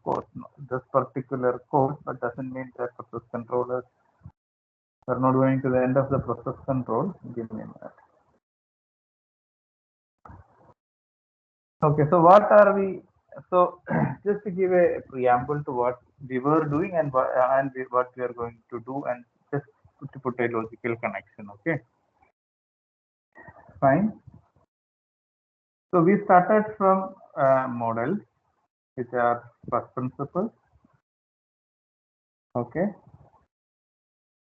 course, this particular course, but doesn't mean that process controllers are not going to the end of the process control. Give me a minute. Okay, so what are we? So just to give a preamble to what we were doing and what we are going to do, and just to put a logical connection. Okay, fine. So we started from models, which are first principles. Okay.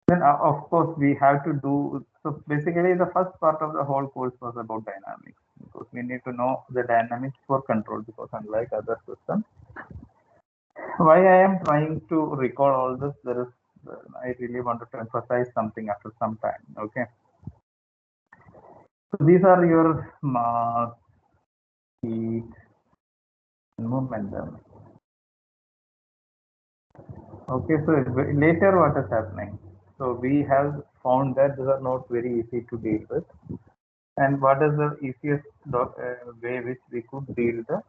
Then of course we have to do, so basically the first part of the whole course was about dynamics, because we need to know the dynamics for control, because unlike other systems, why I am trying to recall all this, there is, I really wanted to emphasize something after some time. Okay. So these are your mass, heat, and momentum. Okay, so later what is happening? So we have found that these are not very easy to deal with. And what is the easiest way which we could deal the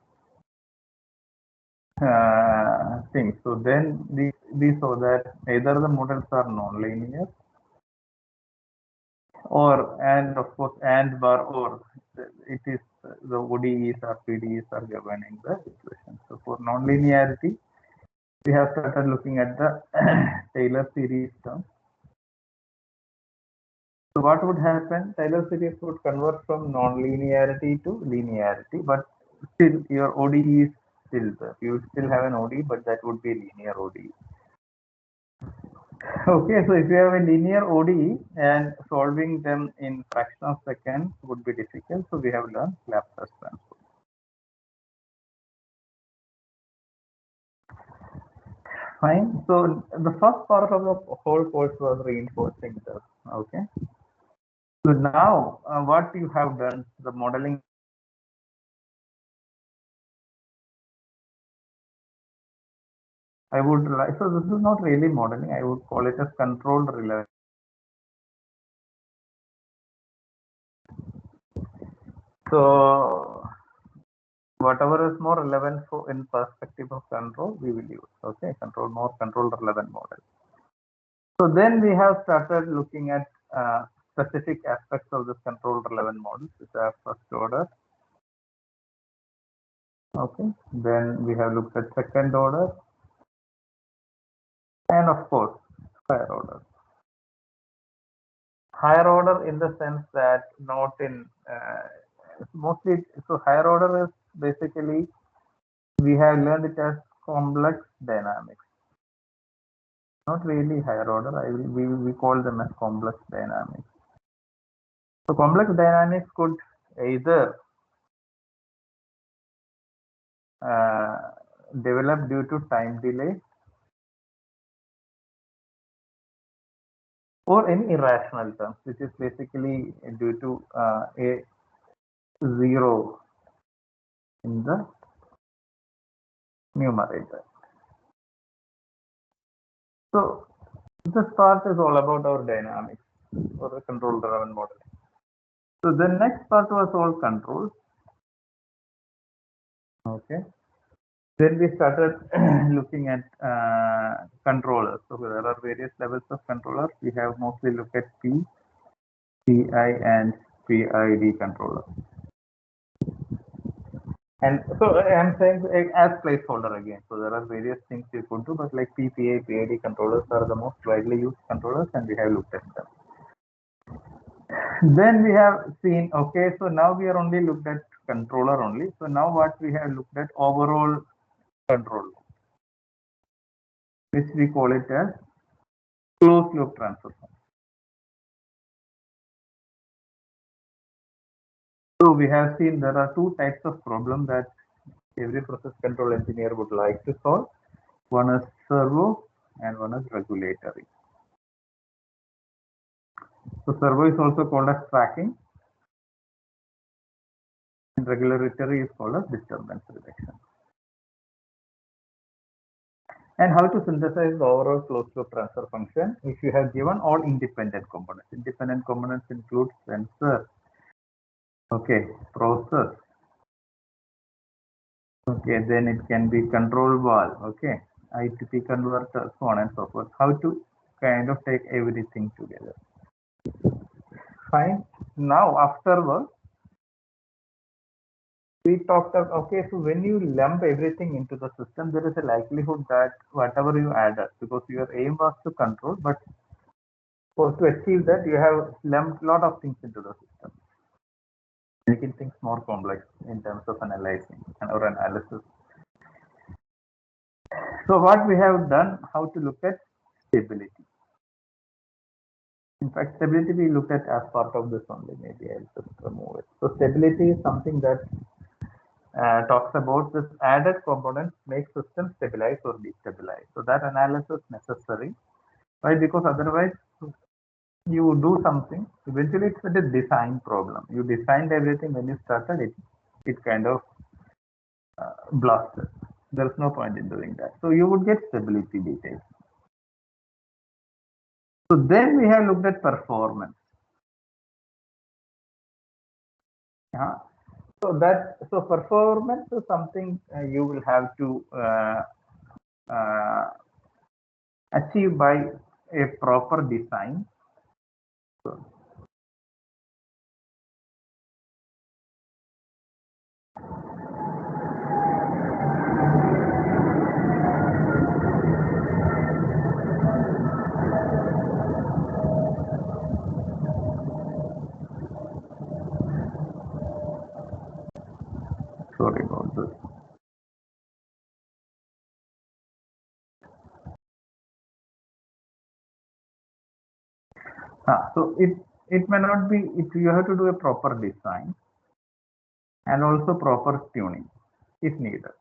things? So then we saw that either the models are non-linear, or, and of course, and bar, or it is the ODEs or PDEs are governing the equation. So for non-linearity, we have started looking at the Taylor series term. So what would happen? Taylor series would convert from non-linearity to linearity, but still your ODE is still there. You still have an ODE, but that would be a linear ODE. Okay, so if you have a linear ODE and solving them in fraction of seconds would be difficult, so we have learned Laplace transform. Fine. So the first part of the whole course was reinforcing this. Okay. So now what you have done, the modeling. I would like, so this is not really modeling, I would call it as controlled relevance. So whatever is more relevant for in perspective of control, we will use. Okay, more control relevant model. So then we have started looking at specific aspects of this control relevant models, which are first order. Okay, then we have looked at second order, and of course higher order. Higher order in the sense that not in mostly, so higher order is basically, we have learned it as complex dynamics. Not really higher order, we call them as complex dynamics. So complex dynamics could either develop due to time delay or any irrational terms, which is basically due to a zero in the numerator. So this part is all about our dynamics or the control relevant model. So the next part was all controls. Okay. Then we started looking at controllers. So there are various levels of controllers. We have mostly looked at P, PI, and PID controllers. And so I'm saying as placeholder again. So there are various things you could do, but like P, PI, PID controllers are the most widely used controllers, and we have looked at them. Then we have seen, okay, so now we are only looked at controller only. So now what we have looked at overall control, which we call it as closed loop transfer function. So we have seen there are two types of problem that every process control engineer would like to solve. One is servo and one is regulatory. So servo is also called as tracking, and regulatory is called as disturbance reduction. And how to synthesize the overall closed loop transfer function if you have given all independent components. Independent components include sensor, okay, process, Okay, then it can be control valve. Okay, ITP converter, so on and so forth. How to kind of take everything together. Fine. Now afterwards, we talked about, okay, so when you lump everything into the system, there is a likelihood that whatever you added, because your aim was to control, but for to achieve that, you have lumped a lot of things into the system, making things more complex in terms of analyzing or analysis. So what we have done, how to look at stability. In fact, stability we looked at as part of this only. Maybe I'll just remove it. So stability is something that talks about this added components make system stabilize or destabilize. So that analysis necessary. Why? Because otherwise you do something. Eventually, it's a design problem. You designed everything when you started it. It kind of blasted. There's no point in doing that. So you would get stability details. So then we have looked at performance. Yeah. So performance is something you will have to uh, achieve by a proper design. So, sorry about this. So it may not be. You have to do a proper design and also proper tuning if needed.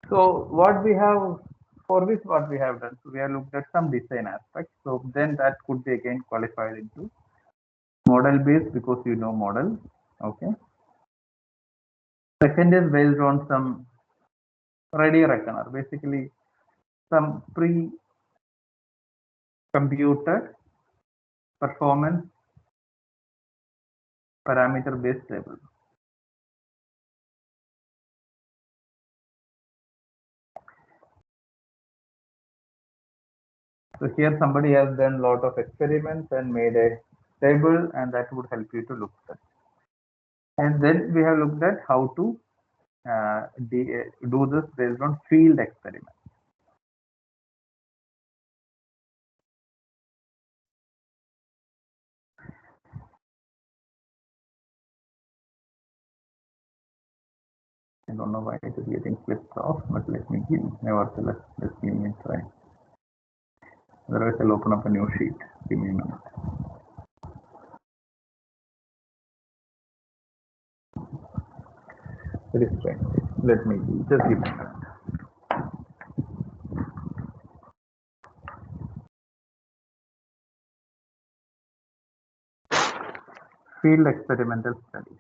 So what we have for this, what we have done, so we have looked at some design aspects. So then that could be again qualified into model based because you know model. Okay. Second is based on some ready reckoner, basically some pre-computed performance parameter based table. So here somebody has done a lot of experiments and made a table, and that would help you to look at. And then we have looked at how to do this based on field experiments. I don't know why it is getting flipped off, but let me give, nevertheless, let me try. Otherwise, I'll open up a new sheet. Give me a minute. It is strange. Let me just give me a minute. Field experimental studies.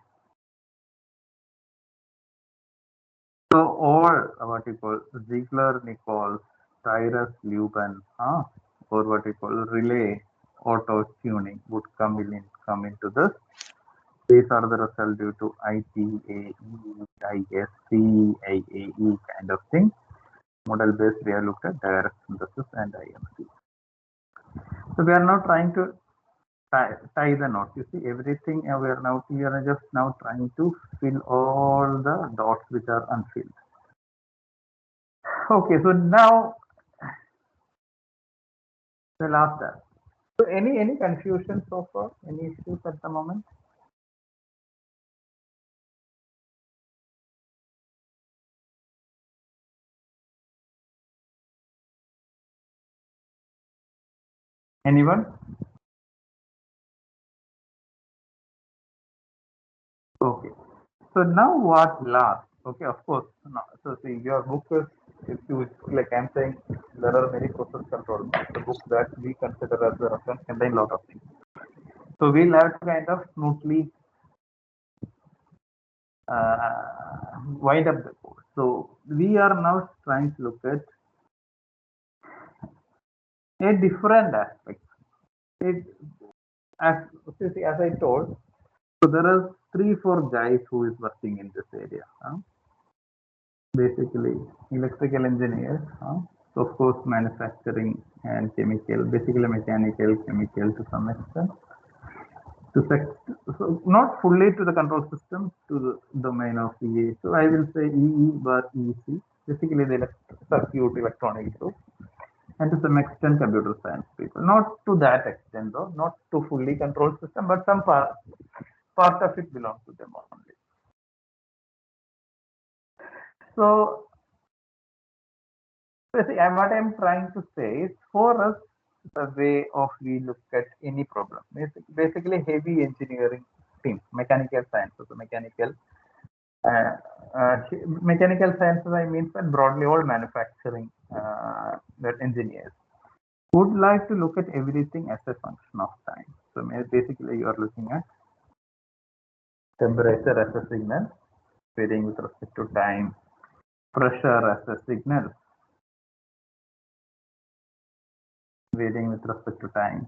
So all what you call Ziegler, Nichols, Tyrus, Lubin, or what you call relay auto tuning would come into this. These are the results due to ITAE, ISC, IAE kind of thing. Model based, we have looked at direct synthesis and IMC. So we are now trying to tie the knot. You see, everything we are just now trying to fill all the dots which are unfilled. Okay, so now the last step. So any confusion so far? Any issues at the moment? Anyone? Okay. So now what last? Okay, of course. No. So see, your book is, if you like I'm saying, there are many process control. The book that we consider as the reference contain a lot of things. So we'll have to kind of smoothly wind up the course. So we are now trying to look at a different aspect. It as see, as I told, so there are 3-4 guys who is working in this area. basically electrical engineers, so of course manufacturing and chemical, basically mechanical, chemical to some extent, to so not fully to the control system, to the domain of EA. So I will say EE bar EC, basically the circuit electronic group, and to some extent computer science people. Not to that extent though, not to fully control system, but some part of it belongs to them only. So what I'm trying to say is, for us, the way of we look at any problem, basically heavy engineering teams, mechanical sciences, uh, mechanical sciences, I mean, but broadly all manufacturing engineers would like to look at everything as a function of time. So basically, you are looking at temperature as a signal, varying with respect to time, pressure as a signal, varying with respect to time,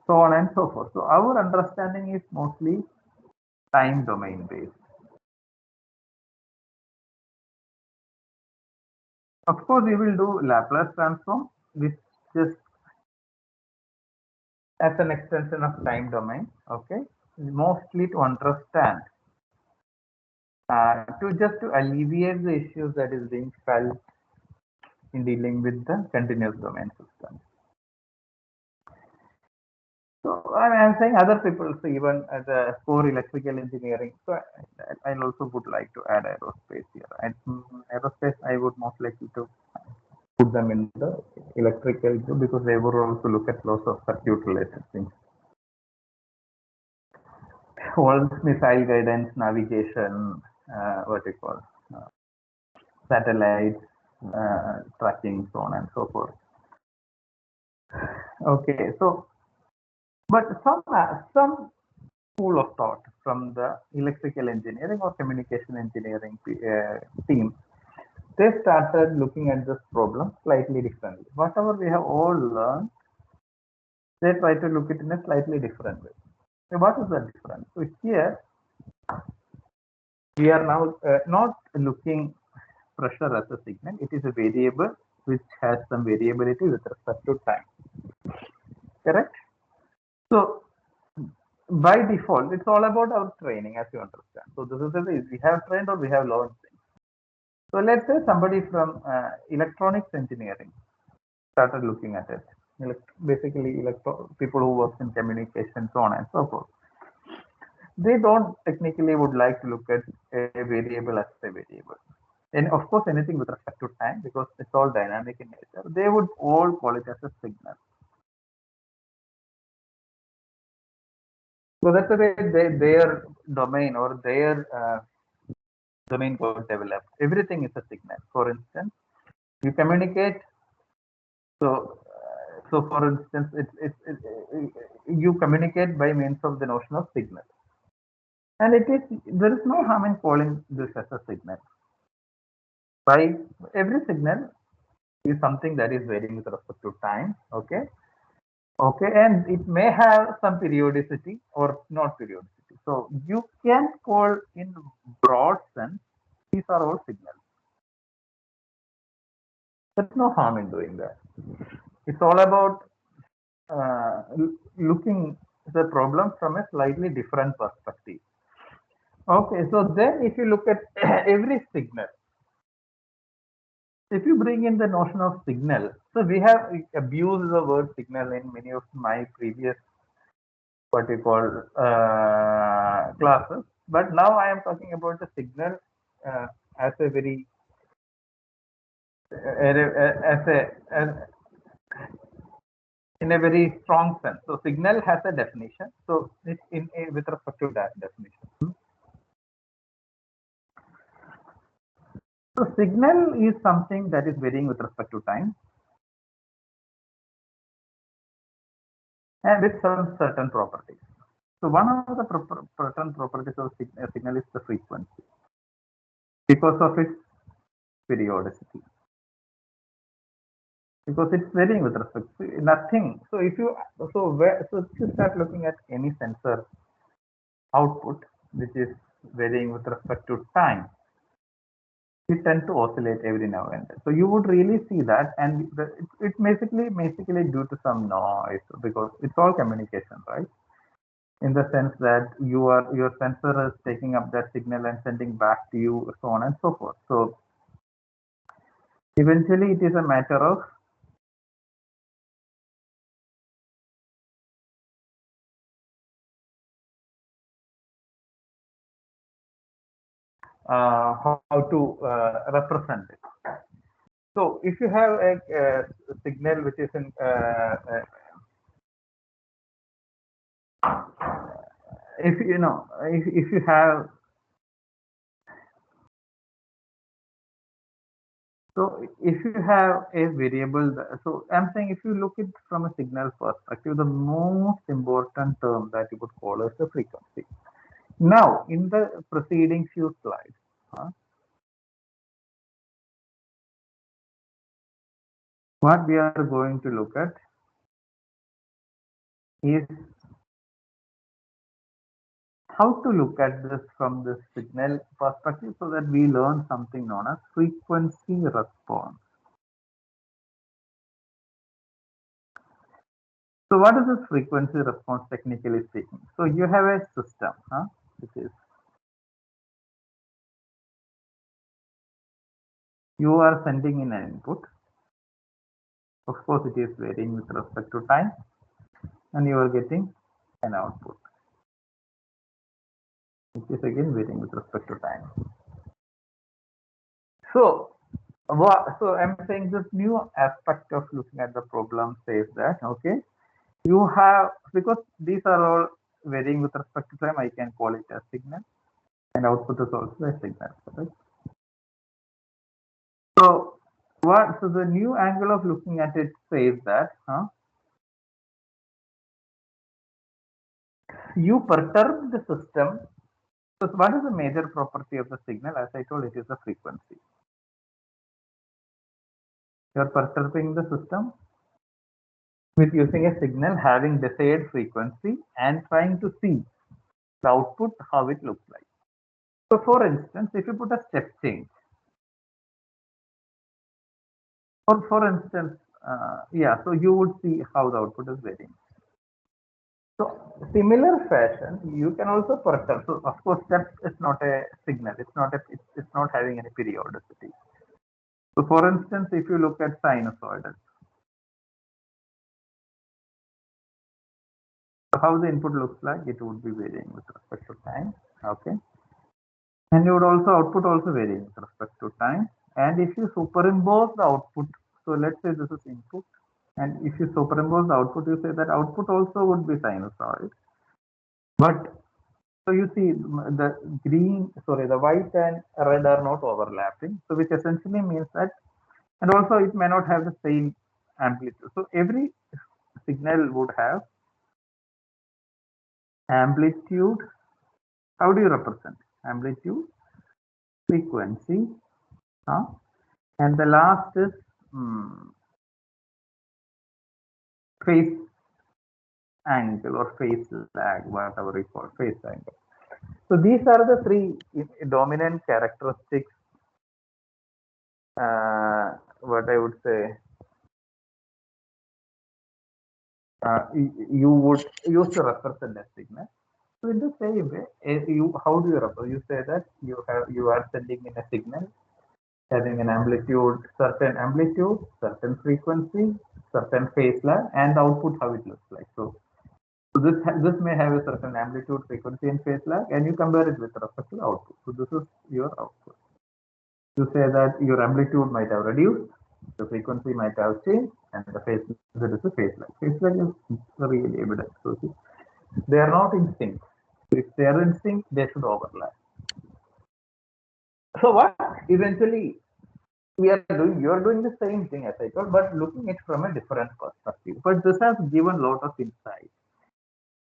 so on and so forth. So our understanding is mostly time domain based. Of course, we will do Laplace transform, which just as an extension of time domain, okay, mostly to understand, to alleviate the issues that is being felt in dealing with the continuous domain system. So I'm saying other people, so even as a core electrical engineering, so I also would like to add aerospace here. And aerospace, I would most likely to put them in the electrical group because they would also look at lots of circuit related things. All missile guidance, navigation, what you call, satellites, tracking, so on and so forth. Okay, so but some school of thought from the electrical engineering or communication engineering team, they started looking at this problem slightly differently. Whatever we have all learned, they try to look it in a slightly different way. So what is the difference? So here we are now not looking pressure as a signal. It is a variable which has some variability with respect to time. Correct? So by default, it's all about our training, as you understand. So this is the way we have trained or we have learned things. So let's say somebody from electronics engineering started looking at it. Basically, people who work in communication, so on and so forth. They don't technically would like to look at a variable as a variable. And of course, anything with respect to time, because it's all dynamic in nature, they would all call it as a signal. So that's the way their domain or their domain got developed. Everything is a signal. For instance, you communicate. So for instance, you communicate by means of the notion of signal, and there is no harm in calling this as a signal. By every signal is something that is varying with respect to time. Okay, and it may have some periodicity or not periodicity. So you can call in broad sense, these are all signals. There's no harm in doing that. It's all about looking the problem from a slightly different perspective. Okay, so then if you look at every signal, if you bring in the notion of signal, so we have abused the word signal in many of my previous what you call classes, but now I am talking about the signal as a very as in a very strong sense. So signal has a definition. So it's with respect to that definition. So signal is something that is varying with respect to time and with some certain properties. So one of the certain properties of signal is the frequency because of its periodicity. Because it's varying with respect to nothing. So if you start looking at any sensor output which is varying with respect to time, it tend to oscillate every now and then. So you would really see that, and it's basically due to some noise because it's all communication, right? In the sense that your sensor is taking up that signal and sending back to you, so on and so forth. So eventually, it is a matter of how to represent it. So if you have a signal which is in if you know if you have so if you have a variable, so I'm saying if you look it from a signal perspective, the most important term that you would call is the frequency. Now, in the preceding few slides, what we are going to look at is how to look at this from the signal perspective so that we learn something known as frequency response. So what is this frequency response technically speaking? So you have a system, which is you are sending in an input. Of course, it is varying with respect to time, and you are getting an output, which is again varying with respect to time. So so I'm saying this new aspect of looking at the problem says that okay, you have, because these are all varying with respect to time, I can call it a signal, and output is also a signal, right? So so the new angle of looking at it says that you perturb the system. So what is the major property of the signal? As I told, it is the frequency. You are perturbing the system with using a signal having desired frequency and trying to see the output, how it looks like. So for instance, if you put a step change, or for instance, yeah, so you would see how the output is varying. So similar fashion, you can also perturb. So of course, step is not a signal. It's not having any periodicity. So for instance, if you look at sinusoidal, so how the input looks like, it would be varying with respect to time. Okay. And you would also output also varying with respect to time. And if you superimpose the output, so let's say this is input, and if you superimpose the output, you say that output also would be sinusoid. But so you see the the white and red are not overlapping. So which essentially means that, and also it may not have the same amplitude. So every signal would have amplitude. How do you represent amplitude, frequency, and the last is phase angle or phase lag, whatever we call phase angle. So these are the three dominant characteristics. What I would say, you would use to represent a signal. So in the same way, how do you represent? You say that you are sending in a signal having an amplitude, certain frequency, certain phase lag, and the output how it looks like. So this may have a certain amplitude, frequency, and phase lag, and you compare it with respect to the output. So this is your output. You say that your amplitude might have reduced, the frequency might have changed, and the phase there is a phase lag. Phase lag is really evident. So they are not in sync. If they are in sync, they should overlap. So what eventually we are doing, you are doing the same thing as I told, but looking at it from a different perspective. But this has given a lot of insight.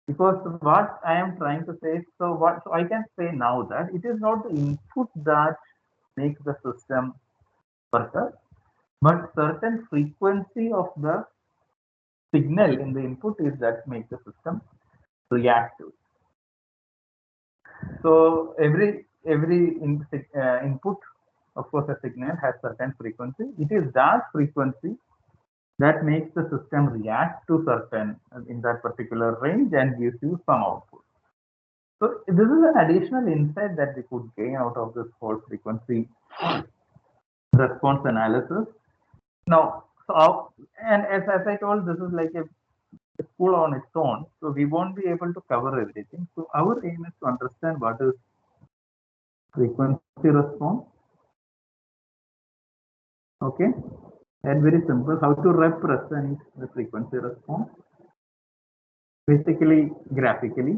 Because what I am trying to say, so I can say now that it is not the input that makes the system perturb, but certain frequency of the signal in the input is that makes the system reactive. So every input of course, a signal has certain frequency. It is that frequency that makes the system react to certain in that particular range and gives you some output. So this is an additional insight that we could gain out of this whole frequency response analysis. Now, and as I told, this is like a school on its own, so we won't be able to cover everything. So our aim is to understand what is frequency response, okay, and very simple how to represent the frequency response, basically graphically.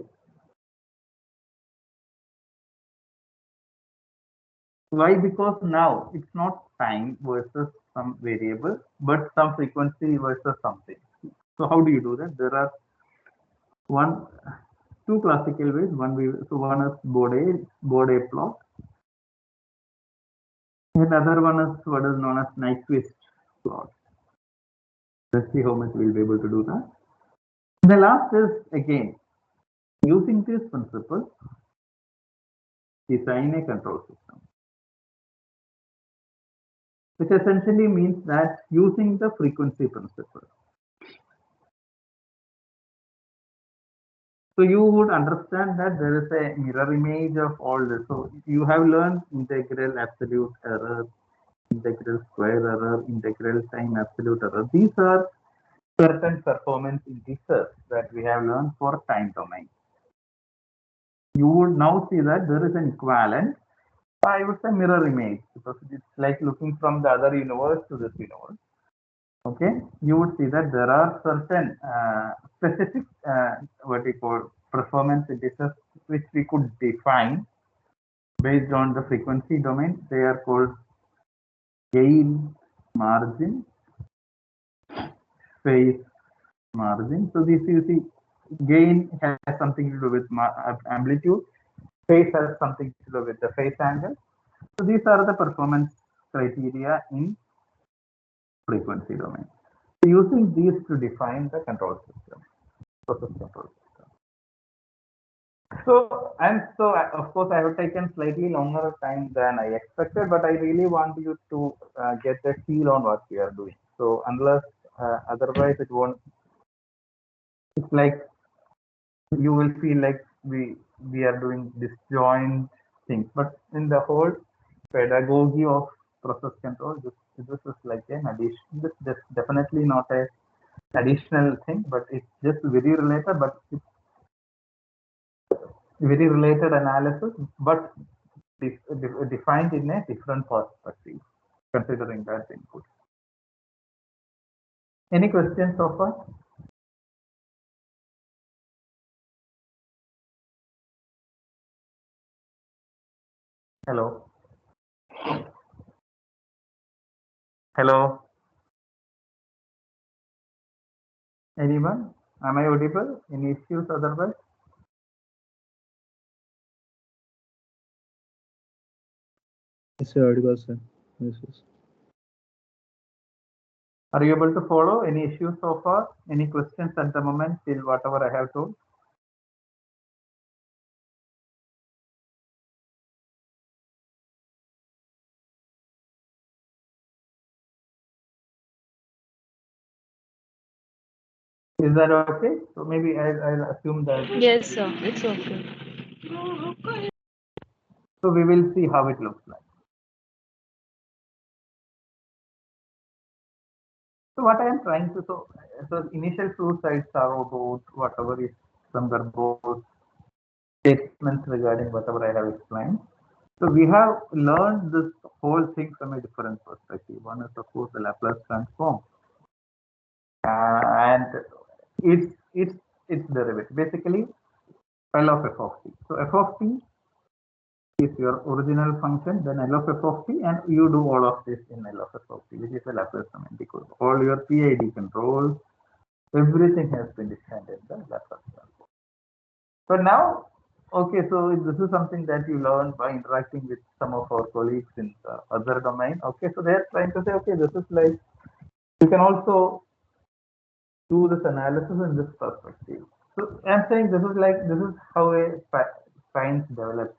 Why? Because now it's not time versus some variable, but some frequency versus something. So how do you do that? There are one, two classical ways. One is Bode plot, and other one is what is known as Nyquist plot. Let's see how much we'll be able to do that. The last is again using this principle, design a control system, which essentially means that using the frequency principle. So you would understand that there is a mirror image of all this. So you have learned integral absolute error, integral square error, integral time absolute error. These are certain performance indicators that we have learned for time domain. You would now see that there is an equivalent, I would say mirror image, because it's like looking from the other universe to this universe. Okay, you would see that there are certain specific what we call performance indicators which we could define based on the frequency domain. They are called gain margin, phase margin. So this you see, gain has something to do with amplitude, phase has something to do with the phase angle. So these are the performance criteria in frequency domain. So using these to define the control system, process control system. So of course I have taken slightly longer time than I expected, but I really want you to get a feel on what we are doing. So unless otherwise it won't. It's like you will feel like we are doing disjoint things, but in the whole pedagogy of process control, this is like an addition. This definitely not a additional thing, but it's just very related, but it's very related analysis, but defined in a different perspective, considering that input. Any questions so far? Hello. Hello. Anyone? Am I audible? Any issues otherwise? Yes, sir, audible, sir. Yes, yes. Are you able to follow? Any issues so far? Any questions at the moment till whatever I have told? Is that okay? So maybe I'll assume that. Yes, sir. It's okay. So we will see how it looks like. So what I am trying to so initial two sides are about whatever is some verbose statements regarding whatever I have explained. So we have learned this whole thing from a different perspective. One is of course the Laplace transform, and it's derivative basically L of f of t. So f of t is your original function, then L of f of t, and you do all of this in L of f of t, which is a Laplace domain, because all your PID controls, everything has been defined in the Laplace transform. So now, okay, so this is something that you learn by interacting with some of our colleagues in the other domain. Okay, so they're trying to say, okay, this is like, you can also do this analysis in this perspective. So I'm saying this is how a science develops,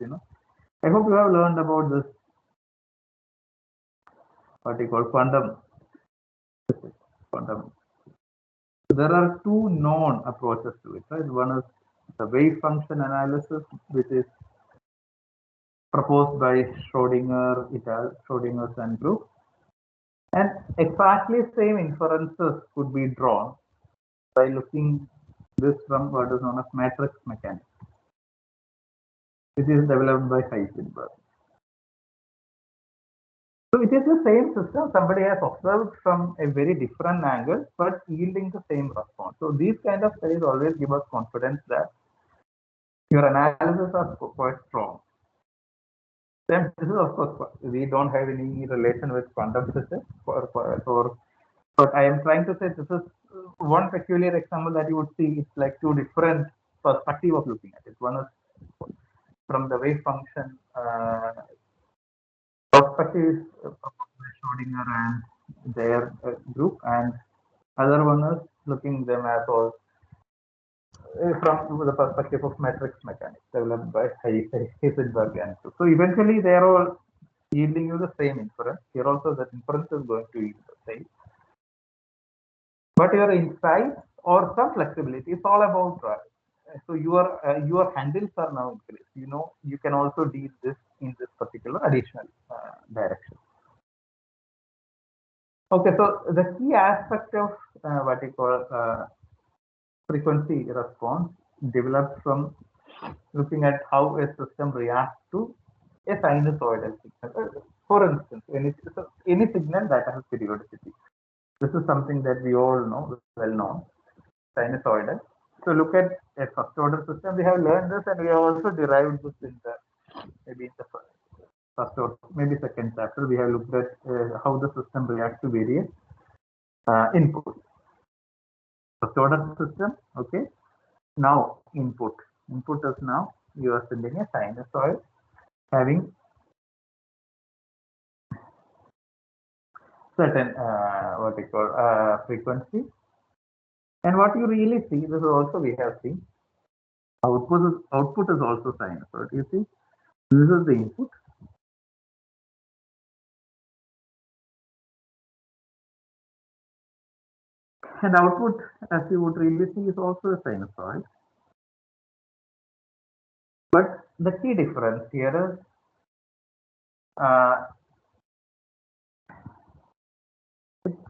I hope you have learned about this what you call quantum. There are two known approaches to it, right? One is the wave function analysis, which is proposed by Schrodinger's and group, and exactly same inferences could be drawn by looking this from what is known as matrix mechanics, which is developed by Heisenberg. So it is the same system somebody has observed from a very different angle, but yielding the same response. So these kind of studies always give us confidence that your analysis are quite strong. Then this is of course we don't have any relation with quantum physics, but I am trying to say this is one peculiar example that you would see. It's like two different perspective of looking at it. One is from the wave function perspective from Schrodinger and their group, and other one is looking them as all from the perspective of matrix mechanics developed by Heisenberg and so. So eventually they are all yielding you the same inference. Here also that inference is going to yield the same. But your insights or some flexibility is all about so your handles are now increased. You know you can also deal this in this particular additional direction. Okay, so the key aspect of what you call frequency response developed from looking at how a system reacts to a sinusoidal signal. For instance, any signal that has periodicity. This is something that we all know, well known, sinusoidal. So look at a first order system. We have learned this and we have also derived this in the maybe in the first or maybe second chapter. We have looked at how the system reacts to various inputs. First order system, okay. Now input. Input is now you are sending a sinusoid having certain what we call frequency. And what you really see, this is also we have seen, output is also sinusoid. You see, this is the input. And output, as you would really see, is also a sinusoid. But the key difference here is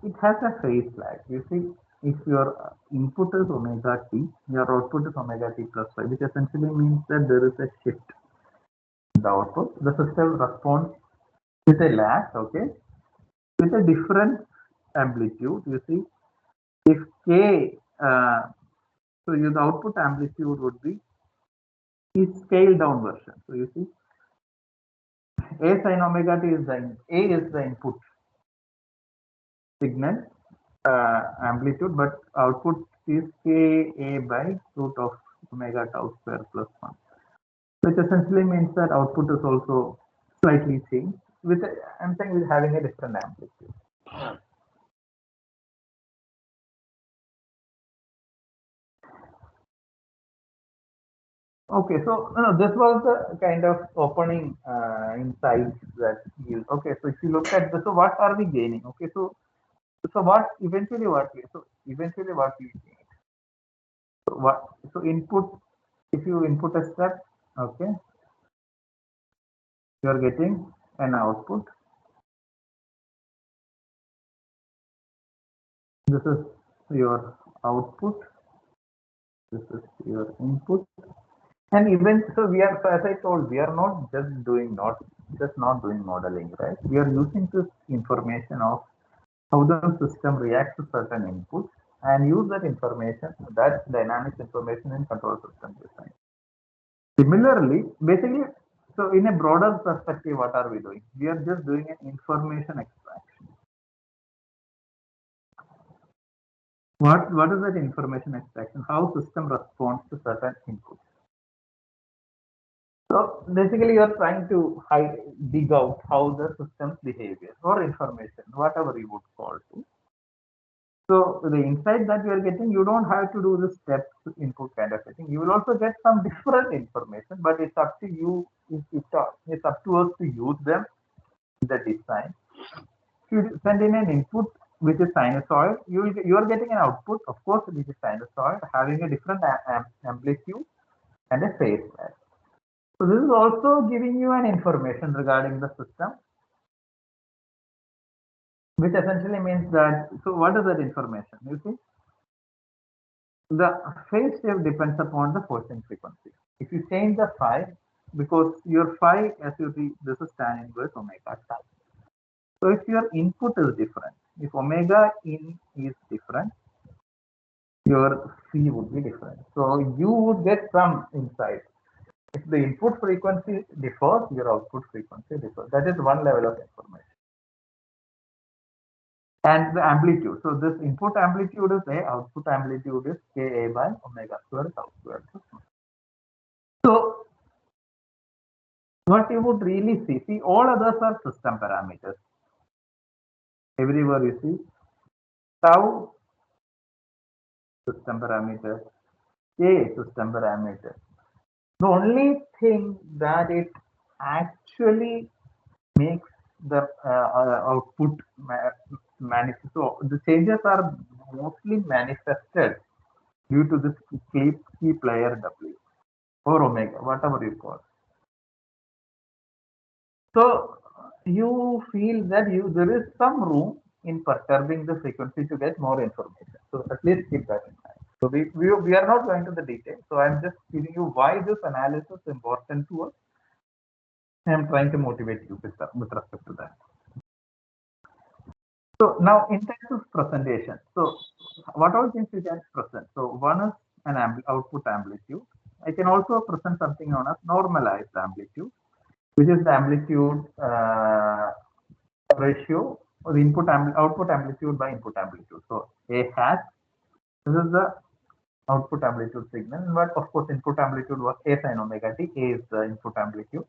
it has a phase lag. You see, if your input is omega t, your output is omega t plus 5, which essentially means that there is a shift in the output. The system responds with a lag, okay, with a different amplitude. You see, if k, so your output amplitude would be is scaled down version. So you see, a sin omega t is the input signal amplitude, but output is ka by root of omega tau square plus 1, which essentially means that output is also slightly changed with I'm saying with having a different amplitude. Okay, so this was the kind of opening insights that you. Okay, so if you look at this, so what are we gaining? Okay, so what eventually what we gain. So what so input if you input a step, okay, you are getting an output. This is your output. This is your input. And even so, we are, so as I told, we are not not doing modeling, right? We are using this information of how the system reacts to certain inputs and use that information, that dynamics information in control system design. Similarly, basically, so in a broader perspective, what are we doing? We are just doing an information extraction. What is that information extraction? How system responds to certain inputs. So basically, you are trying to dig out how the system's behavior or information, whatever you would call it. So the insight that you are getting, you don't have to do the steps input kind of thing. You will also get some different information, but it's up to you. It's up to us to use them in the design. you send in an input which is sinusoid, you are getting an output, of course, which is sinusoid, having a different amplitude and a phase lag. So this is also giving you an information regarding the system, which essentially means that, so what is that information? You see, the phase shift depends upon the forcing frequency. If you change the phi, because your phi, as you see, this is tan inverse omega psi. So if your input is different, if omega in is different, your phi would be different. So you would get some insight. If the input frequency differs, your output frequency differs. That is one level of information. And the amplitude. So this input amplitude is A, output amplitude is Ka by omega square tau square. So what you would really see all others are system parameters. Everywhere you see tau system parameter, K system parameter. The only thing that it actually makes the output manifest. So the changes are mostly manifested due to this key player W or omega, whatever you call. So you feel that there is some room in perturbing the frequency to get more information. So at least keep that in mind. So we are not going to the details. So I'm just giving you why this analysis is important to us. I'm trying to motivate you with respect to that. So now in terms of presentation, so what all things we can present? So one is an output amplitude. I can also present something known as normalized amplitude, which is the amplitude ratio or the output amplitude by input amplitude. So A hat, this is the output amplitude signal, but of course input amplitude was A sin omega t. A is the input amplitude.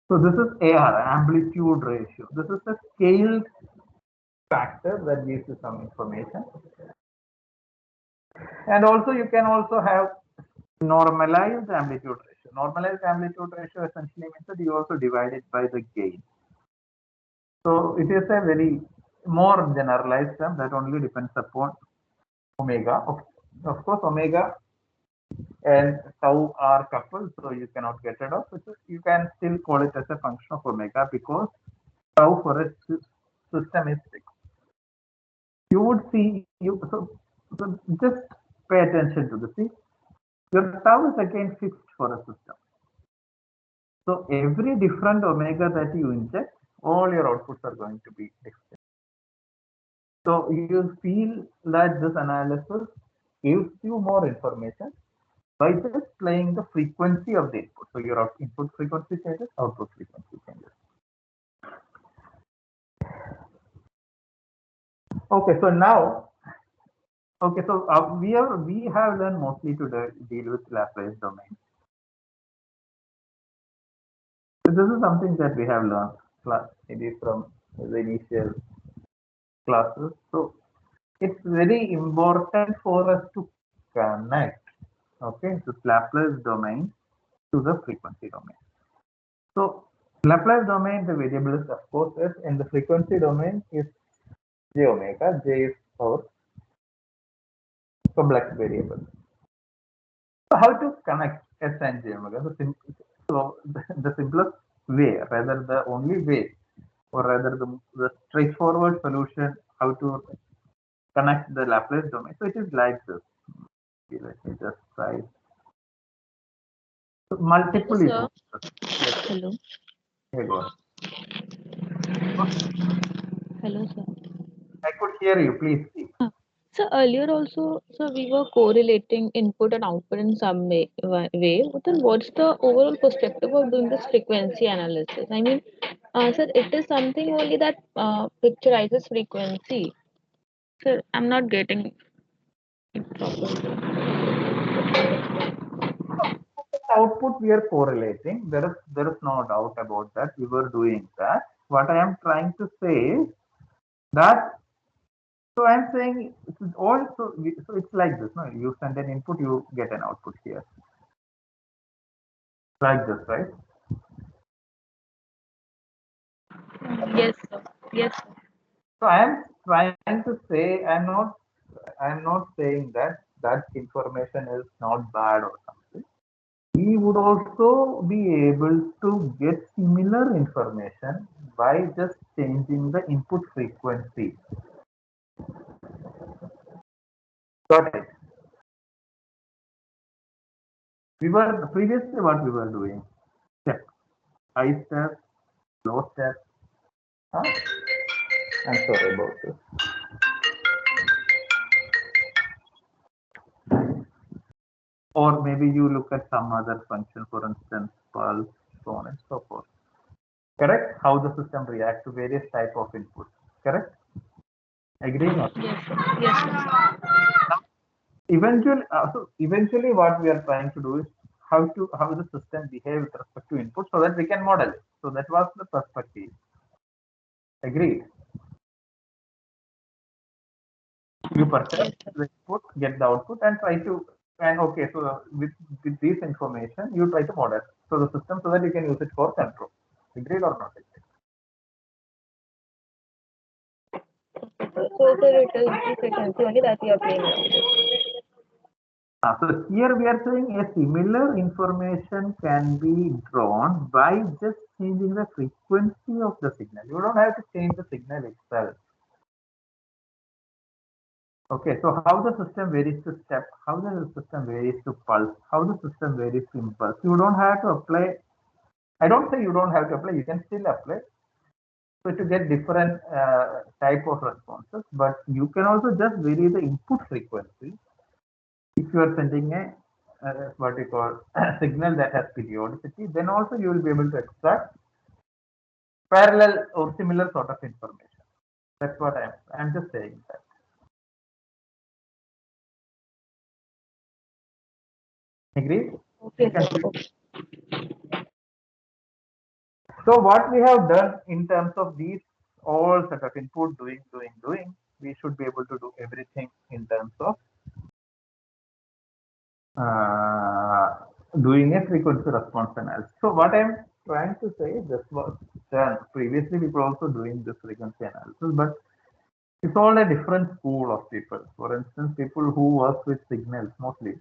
So this is AR, amplitude ratio. This is a scaled factor that gives you some information. And also you can also have normalized amplitude ratio. Normalized amplitude ratio essentially means that you also divide it by the gain. So it is a very more generalized term that only depends upon omega. Of course, omega and tau are coupled, so you cannot get rid of it. You can still call it as a function of omega because tau for a system is fixed. You would see so just pay attention to this. See, your tau is again fixed for a system. So every different omega that you inject, all your outputs are going to be different. So you feel that this analysis gives you more information by just playing the frequency of the input. So your input frequency changes, output frequency changes. Okay, so now, okay, so we have learned mostly to deal with Laplace domain. So this is something that we have learned maybe from the initial classes. So it's very important for us to connect, okay, this Laplace domain to the frequency domain. So Laplace domain, the variable is of course S, and the frequency domain is j omega. J is our complex variable. So how to connect S and j omega? So the simplest way, rather the only way, or rather the straightforward solution, how to connect the Laplace domain. So it is like this. Okay, let me just try. So Hello, multiple sir. isomers. Yes, Hello. here go. Hello, sir. I could hear you. Please speak. So earlier also, so we were correlating input and output in some way. But then what's the overall perspective of doing this frequency analysis? I mean, sir, it is something only that picturizes frequency. Sir, I'm not getting it properly. Output we are correlating. There is no doubt about that. We were doing that. What I am trying to say is that. So I'm saying it's also so it's like this. No, you send an input, you get an output here, like this, right? Yes, sir. Yes, sir. So I am trying to say, I'm not saying that that information is not bad or something. We would also be able to get similar information by just changing the input frequency. Got it? We were previously what we were doing. Step, high step, low step. Huh? I'm sorry about this. Or maybe you look at some other function, for instance, pulse, so on and so forth. Correct? How the system reacts to various type of inputs. Correct? Agree or not? Yes, sir. Yes, sir. Eventually, what we are trying to do is how the system behave with respect to input, so that we can model it. So that was the perspective. Agreed. You Yes, perceive sir. the input, get the output, and try to and okay. So with this information, you try to model so the system so that you can use it for control. Agreed or not? So, sir, it is the frequency only that we are playing around with. So here we are saying a similar information can be drawn by just changing the frequency of the signal. You don't have to change the signal itself. Okay, so how the system varies to step, how the system varies to pulse, how the system varies to impulse. You don't have to apply. I don't say you don't have to apply. You can still apply. So to get different type of responses, but you can also just vary the input frequency if you are sending a what you call a signal that has periodicity, then also you will be able to extract parallel or similar sort of information. That's what I'm just saying that. Agreed? Okay, sir. Okay. So what we have done in terms of these all set of input doing, we should be able to do everything in terms of uh, doing a frequency response analysis. So what I'm trying to say, this was done previously. We were also doing this frequency analysis, but it's all a different school of people. For instance, people who work with signals mostly,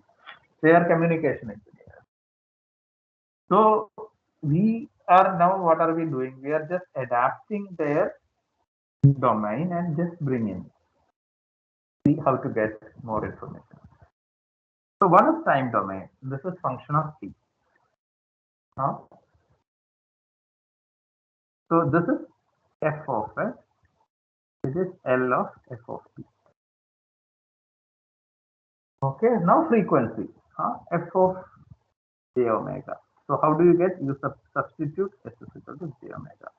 they are communication engineers. So we are now, what are we doing? We are just adapting their domain and just bringing, see how to get more information. So one is time domain. This is function of t. Huh? So this is f of s. This is L of f of t. Okay, now frequency. F of j omega. So how do you get? You substitute s is equal to j omega.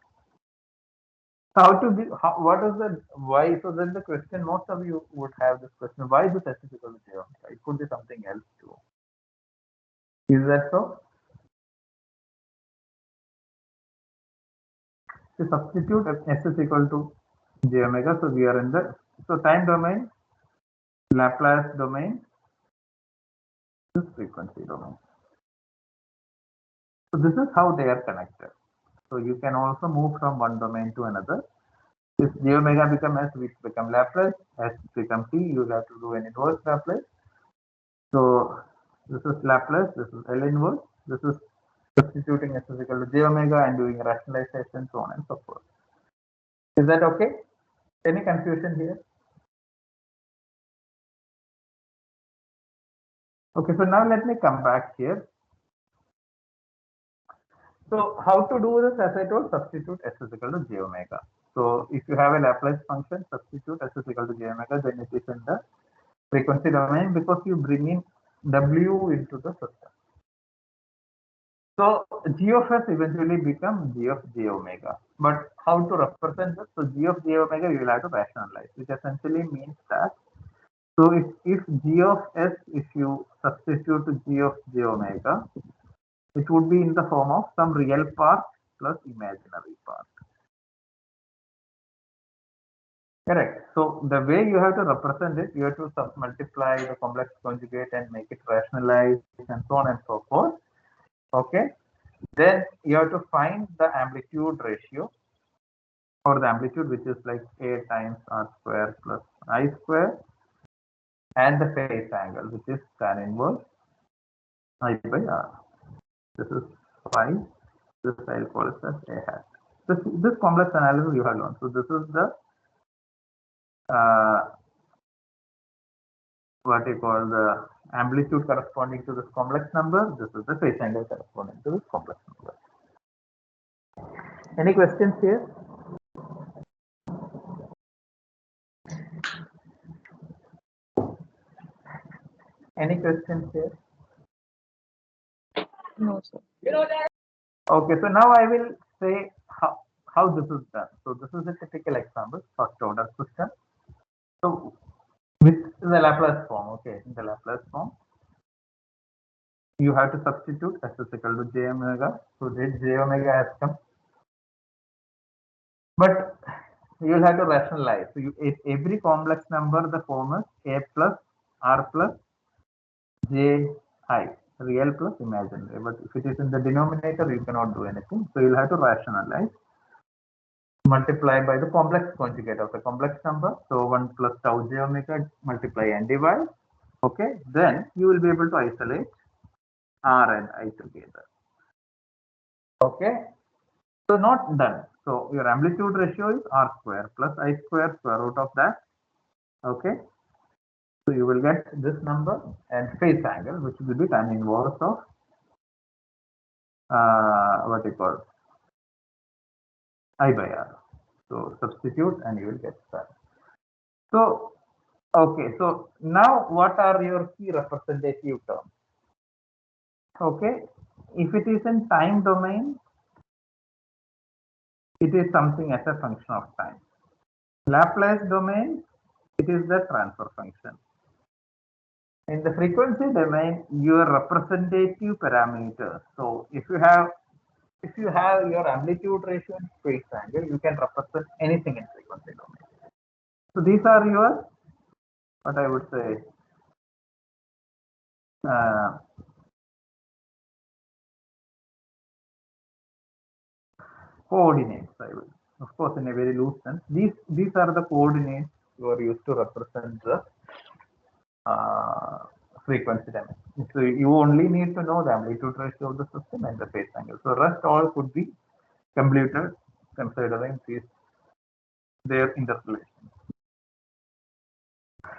So how to be? What is the why? So then the question, most of you would have this question: why is this s is equal to j omega? It could be something else too. Is that so? To substitute s is equal to j omega. So we are in the time domain, Laplace domain, this frequency domain. So this is how they are connected. So you can also move from one domain to another. If j omega become s, which become Laplace, s become t, you have to do an inverse Laplace. So this is Laplace, this is L inverse, this is substituting s is equal to j omega and doing rationalization, so on and so forth. Is that okay? Any confusion here? Okay, so now let me come back here. So how to do this? As I told, substitute s is equal to j omega. So if you have a Laplace function, substitute s is equal to j omega, then it is in the frequency domain because you bring in w into the system. So g of s eventually becomes g of j omega. But how to represent this? So g of j omega you will have to rationalize, which essentially means that so if g of s, if you substitute g of j omega, it would be in the form of some real part plus imaginary part. Correct. So the way you have to represent it, you have to multiply the complex conjugate and make it rationalized and so on and so forth. Okay. Then you have to find the amplitude ratio. or the amplitude, which is like a times r square plus I square, and the phase angle, which is tan inverse I by r. This is phi. This I'll call it as a hat. This complex analysis you have learned. So this is the what you call the amplitude corresponding to this complex number. This is the phase angle corresponding to this complex number. Any questions here? Any questions here? No, sir. Okay, so now I will say how this is done. So this is a typical example, first order system. So with the Laplace form, okay, in the Laplace form, you have to substitute s is equal to j omega. So j omega has come, but you will have to rationalize. So if every complex number, the form is a plus r plus j I, real plus imaginary. But if it is in the denominator, you cannot do anything. So you'll have to rationalize, multiply by the complex conjugate of the complex number. So 1 plus tau j omega, multiply and divide. Okay, then you will be able to isolate r and I together. Okay, so not done. So your amplitude ratio is r square plus I square square root of that. Okay, so you will get this number, and phase angle, which will be tan inverse of what you call I by r. So substitute and you will get that. So okay, so now what are your key representative terms? Okay, if it is in time domain, it is something as a function of time. Laplace domain, it is the transfer function. In the frequency domain, your representative parameters. So if you have your amplitude ratio and phase angle, you can represent anything in frequency domain. So these are your, what I would say, coordinates. I will, of course, in a very loose sense. These are the coordinates you are used to represent the frequency domain. So you only need to know the amplitude ratio of the system and the phase angle. So rest all could be computed considering their interrelation.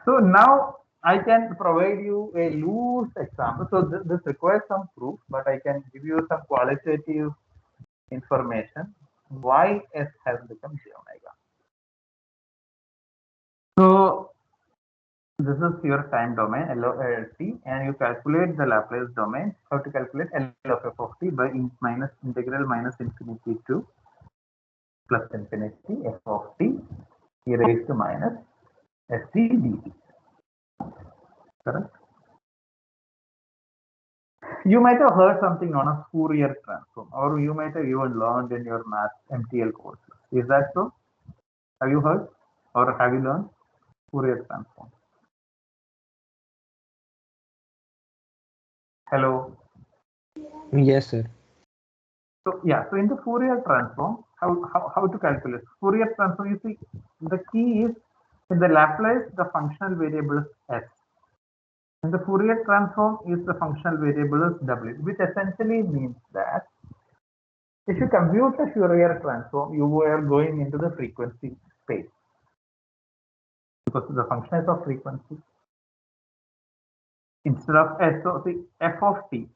So now I can provide you a loose example. So this requires some proof, but I can give you some qualitative information why S has become j omega. So this is your time domain T, and you calculate the Laplace domain. How to calculate L of f of t by minus integral minus infinity to plus infinity f of t e raised to minus st dt. Correct? You might have heard something known as Fourier transform, or you might have even learned in your math MTL courses. Is that so? Have you heard, or have you learned Fourier transform? Hello. Yes, sir. So yeah, so in the Fourier transform, how to calculate Fourier transform? You see, the key is in the Laplace, the functional variable is s. In the Fourier transform, is the functional variable is w, which essentially means that if you compute the Fourier transform, you are going into the frequency space because the function is of frequency instead of s. So see f of t,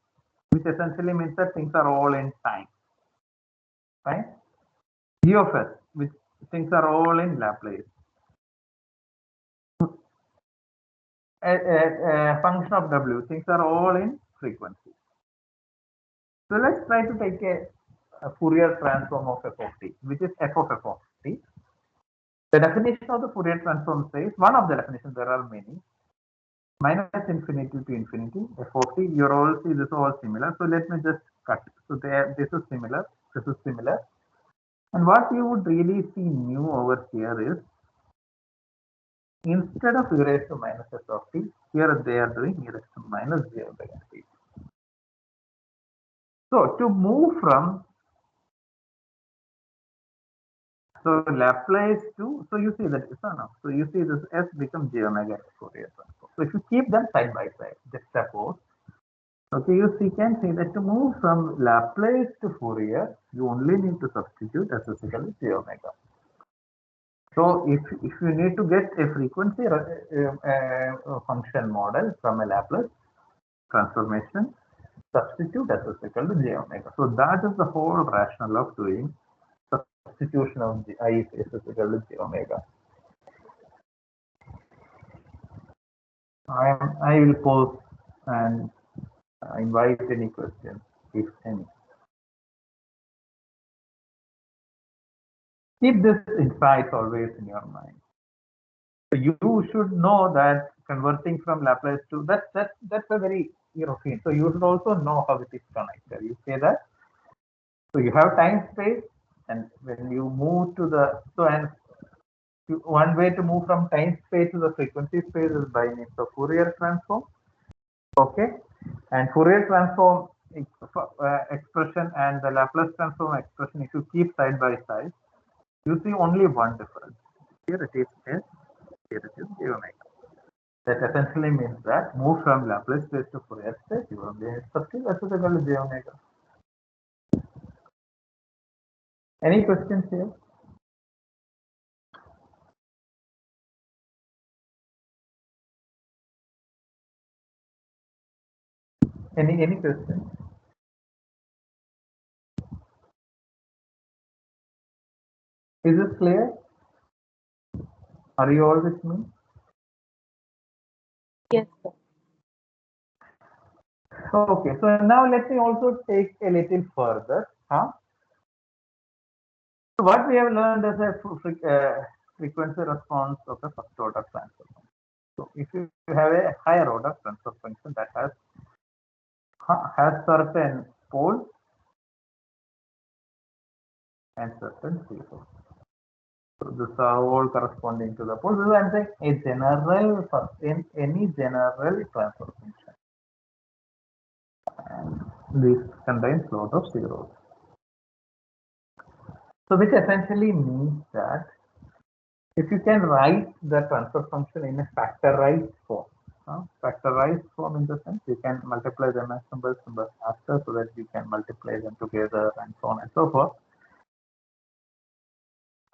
which essentially means that things are all in time, right? G of s, which things are all in Laplace. A function of w, things are all in frequency. So let's try to take a Fourier transform of f of t, which is f of t. The definition of the Fourier transform says, one of the definitions, there are many, minus infinity to infinity, f of t, you're all see this is all similar. So let me just cut. So there, this is similar, this is similar. And what you would really see new over here is, instead of e raised to minus s of t, here they are doing e raised to minus j omega t. So to move from So Laplace to, so you see that, no, so you see this S becomes j omega x Fourier transform. So if you keep them side by side, just suppose, okay, you can see that to move from Laplace to Fourier, you only need to substitute S is equal to j omega. So if you need to get a frequency function model from a Laplace transformation, substitute S is equal to j omega. So that is the whole rationale of doing substitution of I is equal to j omega. I will pause and invite any questions, if any. Keep this insight always in your mind. So you should know that converting from Laplace to that's a very routine. So you should also know how it is connected. You say that. So you have time space, and when you move to the one way to move from time space to the frequency space is by means of Fourier transform. Okay, and Fourier transform expression and the Laplace transform expression, if you keep side by side, you see only one difference. Here it is S, here it is j omega. That essentially means that move from Laplace space to Fourier space, you will be substitute S is equal to j omega. Any questions here? Any questions? Is this clear? Are you all with me? Yes, sir. Okay, so now let me also take a little further. So what we have learned is a frequency response of the first order transfer function. So if you have a higher order transfer function that has certain poles and certain zeros. So these are all corresponding to the poles. This is I'm saying a general in any general transfer function. And this contains lot of zeros. So which essentially means that if you can write the transfer function in a factorized form, factorized form in the sense you can multiply them as numbers after, so that you can multiply them together and so on and so forth.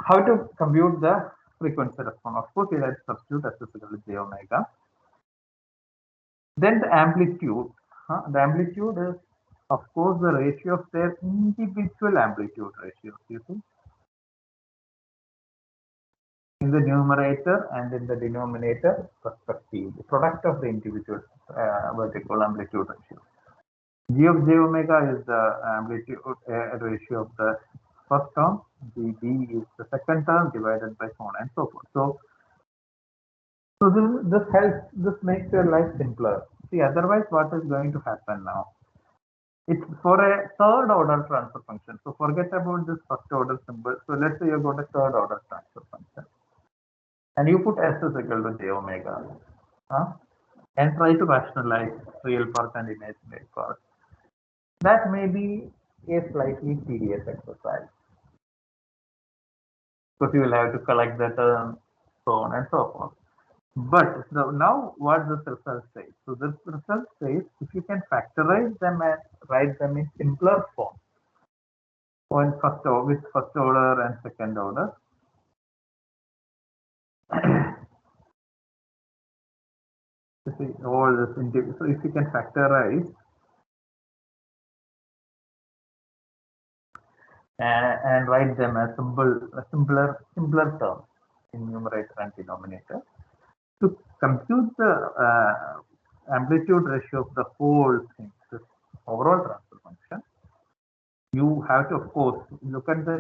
How to compute the frequency response? Of course, you have to substitute S is equal to j omega. Then the amplitude. The amplitude is, of course, the ratio of their individual amplitude ratios. You see, in the numerator and in the denominator, respectively, the product of the individual vertical amplitude ratio. G of j omega is the amplitude ratio of the first term. B is the second term divided by so on and so forth. So this helps. This makes your life simpler. See, otherwise, what is going to happen now? It's for a third order transfer function. So forget about this first order symbol. So let's say you've got a third order transfer function, and you put S is equal to j omega, and try to rationalize real part and imaginary part. That may be a slightly tedious exercise, because you will have to collect the terms, so on and so forth. But now what this result says? So this result says if you can factorize them and write them in simpler form, with first order and second order, you see all this. So if you can factorize and write them as simpler terms in numerator and denominator, to compute the amplitude ratio of the whole thing, this overall transfer function, you have to, of course, look at the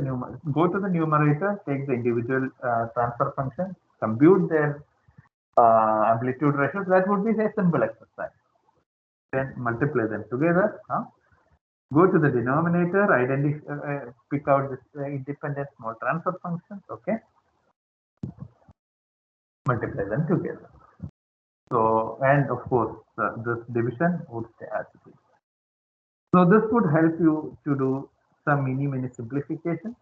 go to the numerator, take the individual transfer function, compute their amplitude ratios. That would be a simple exercise. Then multiply them together. Go to the denominator, pick out this independent small transfer functions. Okay, multiply them together. So, and of course, this division would stay as it is. So this would help you to do some mini simplification.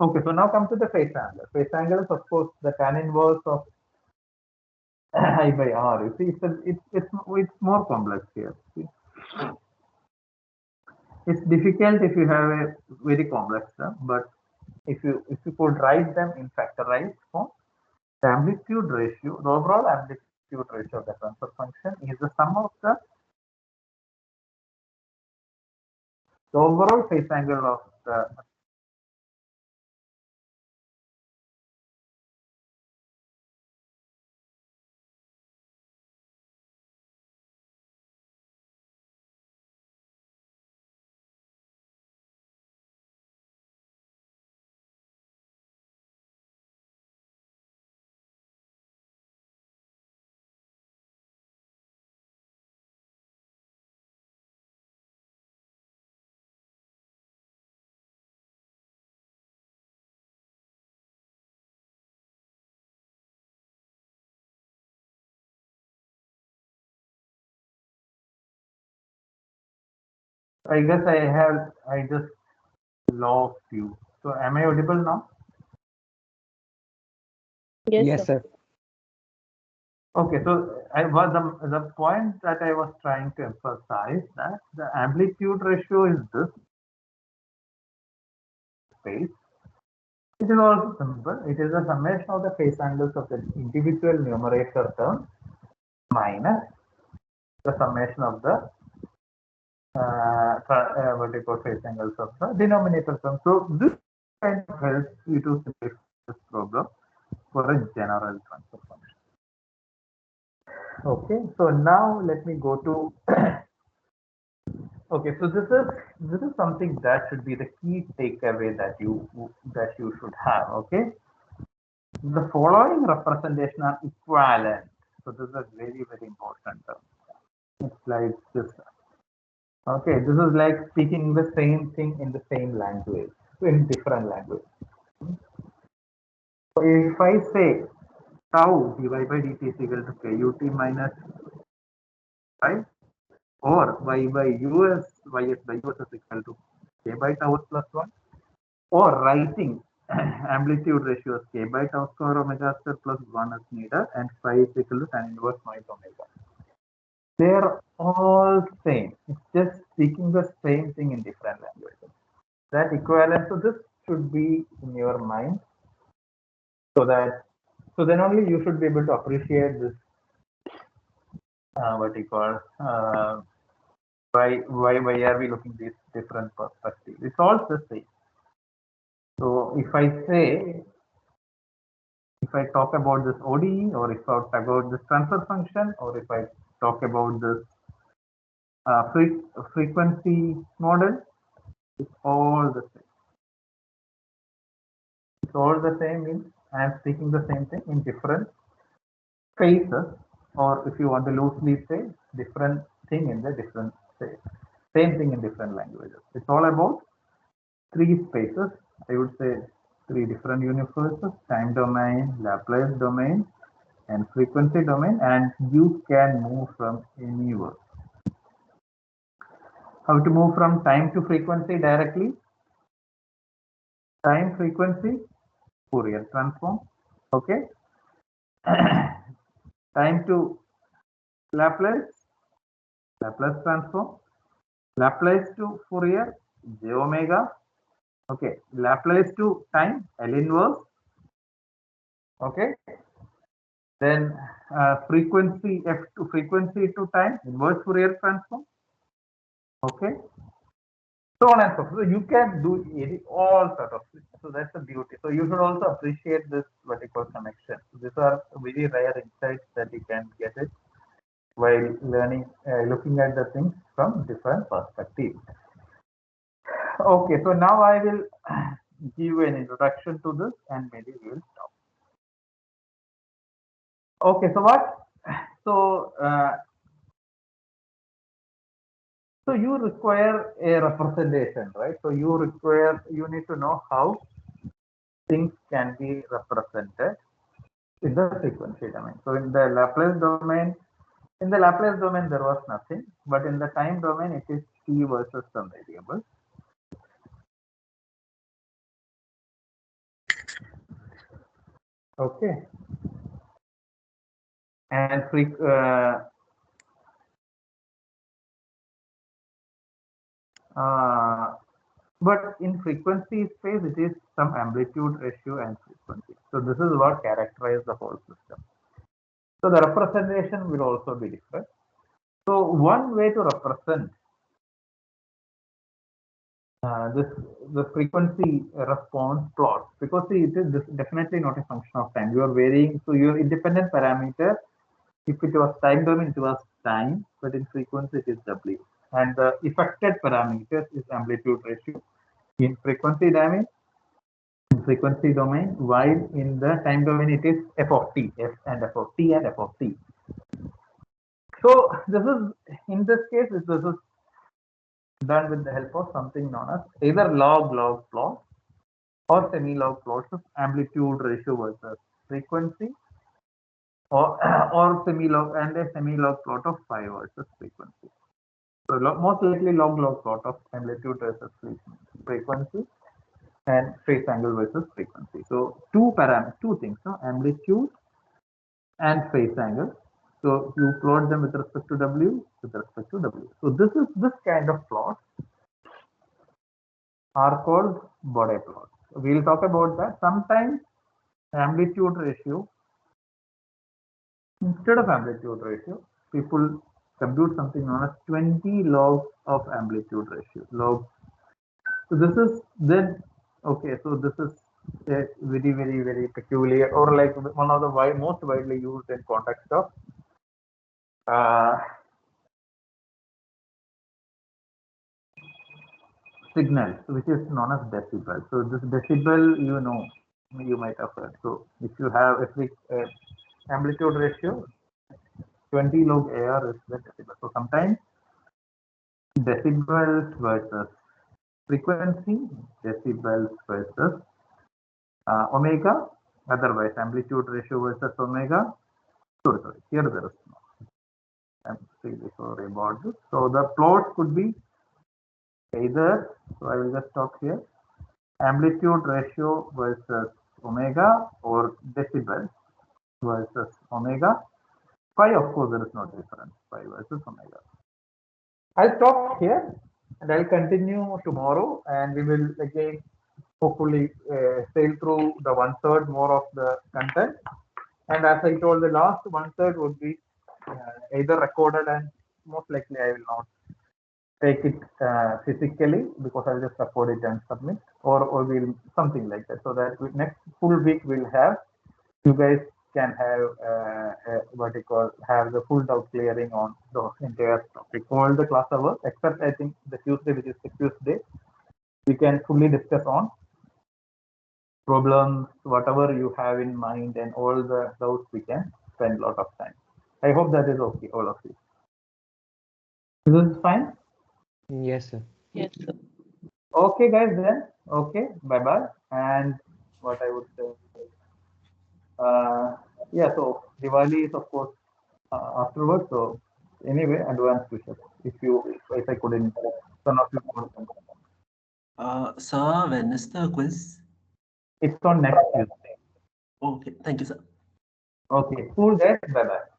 Okay, so now come to the phase angle. Phase angle is of course the tan inverse of I by r. You see, it's more complex here. See? It's difficult if you have a very complex term, but if you could write them in factorized form, the amplitude ratio, the overall amplitude ratio of the transfer function is the sum of the overall phase angle of the I guess I just lost you. So am I audible now? Yes, Yes, sir. sir. Okay, so I was the point that I was trying to emphasize that the amplitude ratio is this space. It is also simple. It is the summation of the phase angles of the individual numerator term minus the summation of the what you call phase angles of the denominator term. So this kind of helps you to simplify this problem for a general transfer function. Okay, so now let me go to okay, so this is something that should be the key takeaway that you should have. Okay, the following representation are equivalent. So this is a very important term. It's like this. Okay, this is like speaking the same thing in the same language, so in different language. So if I say tau dy by dt is equal to kut minus 5, or y by us ys by us is equal to k by tau plus 1, or writing amplitude ratio is k by tau square omega square plus 1 is needed, and phi is equal to tan inverse minus omega. They're all same. It's just speaking the same thing in different languages. That equivalent. So this should be in your mind, so then only you should be able to appreciate this what you call why are we looking these different perspectives? It's all the same. So if I talk about this ODE, or if I talk about this transfer function, or if I talk about this frequency model, it's all the same. It's all the same means I am speaking the same thing in different phases, or if you want to loosely say, different thing in the different space. Same thing in different languages. It's all about three spaces. I would say three different universes: time domain, Laplace domain, and frequency domain, and you can move from anywhere. How to move from time to frequency directly? Time, frequency, Fourier transform. Okay. Time to Laplace, Laplace transform. Laplace to Fourier, j omega. Okay. Laplace to time, L inverse. Okay. Then frequency f to frequency to time, inverse Fourier transform. Okay. So on and so forth. So you can do all sort of things. So that's the beauty. So you should also appreciate this vertical connection. These are very rare insights that you can get it while learning, looking at the things from different perspectives. Okay, so now I will give an introduction to this, and maybe we will stop. Okay, so what? So so you require a representation, right? So you need to know how things can be represented in the frequency domain. So in the Laplace domain there was nothing, but in the time domain it is t versus some variable. Okay, and uh, but in frequency space, it is some amplitude ratio and frequency. So this is what characterizes the whole system. So the representation will also be different. So one way to represent this the frequency response plot, because see, it is definitely not a function of time. You are varying, so your independent parameter, if it was time domain, it was time, but in frequency it is W. And the affected parameter is amplitude ratio in frequency domain, while in the time domain it is f of t, f and f of t and f of t. So this is, in this case, this is done with the help of something known as either log plot or semi-log plots of amplitude ratio versus frequency, or or semi-log and a semi-log plot of phi versus frequency. So most likely log plot of amplitude versus frequency and phase angle versus frequency. So two things, no? Amplitude and phase angle. So you plot them with respect to W, with respect to W. So this kind of plots are called Bode plots. We'll talk about that. Sometimes amplitude ratio, instead of amplitude ratio, people compute something known as 20 logs of amplitude ratio. Log. So this is then okay. So this is a very peculiar, or like one of the most widely used in context of uh, signals, which is known as decibel. So this decibel, you might have heard. So if you have a amplitude ratio, 20 log AR is the decibel. So sometimes decibels versus frequency, decibels versus omega, otherwise amplitude ratio versus omega. Sorry, here there is no. I'm really sorry about this. So the plots could be either, so I will just stop here, amplitude ratio versus omega or decibels versus omega. Phi, of course, there is no difference, phi versus omega. I'll stop here and I'll continue tomorrow, and we will again hopefully sail through the one third more of the content. And as I told, the last one third would be either recorded, and most likely I will not take it physically because I'll just record it and submit, or we'll something like that, so that next full week we'll have, you guys can have what you call, have the full doubt clearing on the entire topic, all the class hours, except I think the Tuesday, which is the Tuesday, we can fully discuss on problems, whatever you have in mind, and all the doubts we can spend a lot of time. I hope that is okay, all of you. This is fine? Yes, sir. Yes, sir. Okay, guys, then. Okay, bye-bye. And what I would say, yeah, so Diwali is, of course, afterwards. So anyway, advanced wishes. If I couldn't, one of you could. Sir, when is the quiz? It's on next Tuesday. Okay, thank you, sir. Okay, cool, guys. Bye-bye.